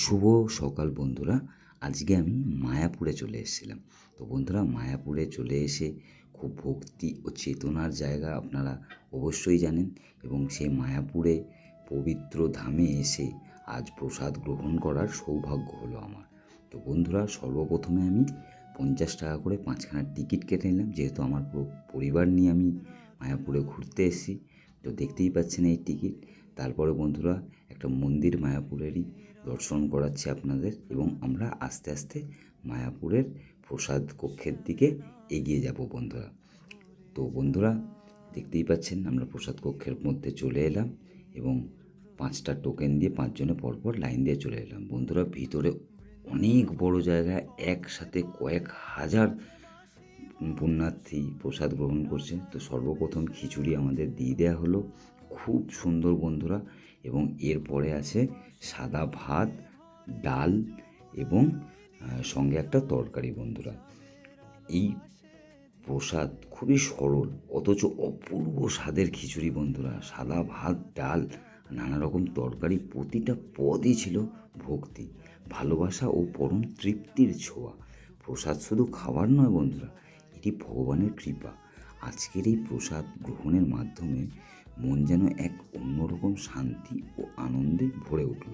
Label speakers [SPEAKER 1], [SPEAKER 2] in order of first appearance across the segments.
[SPEAKER 1] শুভ সকাল বন্ধুরা। আজকে আমি মায়াপুরে চলে এসেছিলাম। তো বন্ধুরা, মায়াপুরে চলে এসে খুব ভক্তি ও চেতনার জায়গা আপনারা অবশ্যই জানেন, এবং সেই মায়াপুরে পবিত্র ধামে এসে আজ প্রসাদ গ্রহণ করার সৌভাগ্য হলো আমার। তো বন্ধুরা, সর্বপ্রথমে আমি 50 টাকা করে 5খানা টিকিট কেটে নিলাম, যেহেতু আমার পুরো পরিবার নিয়ে আমি মায়াপুরে ঘুরতে এসেছি। তো দেখতেই পাচ্ছেন এই টিকিট। তারপরে বন্ধুরা, একটা মন্দির মায়াপুরেরই দর্শন করাচ্ছি আপনাদের, এবং আমরা আস্তে আস্তে মায়াপুরের প্রসাদ কক্ষের দিকে এগিয়ে যাব বন্ধুরা। তো বন্ধুরা, দেখতেই পাচ্ছেন আমরা প্রসাদ কক্ষের মধ্যে চলে এলাম, এবং 5টা টোকেন দিয়ে 5জনে পরপর লাইন দিয়ে চলে এলাম। বন্ধুরা, ভিতরে অনেক বড় জায়গা, একসাথে কয়েক হাজার পুণ্যার্থী প্রসাদ গ্রহণ করছে। তো সর্বপ্রথম খিচুড়ি আমাদের দিয়ে দেওয়া হলো, খুব সুন্দর বন্ধুরা, এবং এরপরে আছে সাদা ভাত, ডাল এবং সঙ্গে একটা তরকারি বন্ধুরা। এই প্রসাদ খুবই সরল অথচ অপূর্ব স্বাদের খিচুড়ি বন্ধুরা। সাদা ভাত, ডাল, নানা রকম তরকারি, প্রতিটা পদই ছিল ভক্তি, ভালোবাসা ও পরম তৃপ্তির ছোঁয়া। প্রসাদ শুধু খাবার নয় বন্ধুরা, এটি ভগবানের কৃপা। আজকের এই প্রসাদ গ্রহণের মাধ্যমে মন যেন এক অন্যরকম শান্তি ও আনন্দে ভরে উঠল।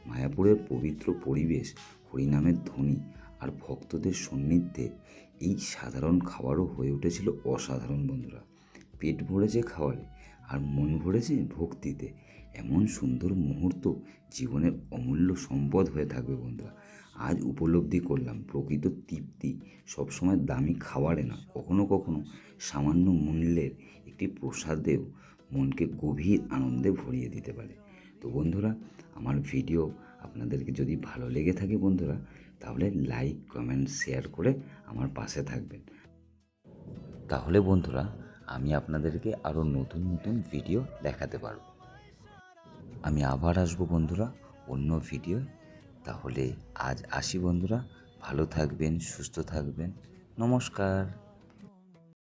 [SPEAKER 1] মায়াপুরের পবিত্র পরিবেশ, হরিনামের ধ্বনি আর ভক্তদের সান্নিধ্যে এই সাধারণ খাবারও হয়ে উঠেছিল অসাধারণ বন্ধুরা। পেট ভরেছে খাবারে আর মন ভরেছে ভক্তিতে। এমন সুন্দর মুহূর্ত জীবনের অমূল্য সম্পদ হয়ে থাকবে বন্ধুরা। আজ উপলব্ধি করলাম, প্রকৃত তৃপ্তি সবসময় দামি খাবারে না, কখনো কখনো সামান্য মূল্যের একটি প্রসাদেও মনকে গভীর আনন্দে ভরিয়ে দিতে পারে। তো বন্ধুরা, আমার ভিডিও আপনাদেরকে যদি ভালো লেগে থাকে বন্ধুরা, তাহলে লাইক, কমেন্ট, শেয়ার করে আমার পাশে থাকবেন। তাহলে বন্ধুরা, আমি আপনাদেরকে আরও নতুন নতুন ভিডিও দেখাতে পারবো। আমি আবার আসবো বন্ধুরা অন্য ভিডিও। তাহলে আজ আসি বন্ধুরা, ভালো থাকবেন, সুস্থ থাকবেন, নমস্কার।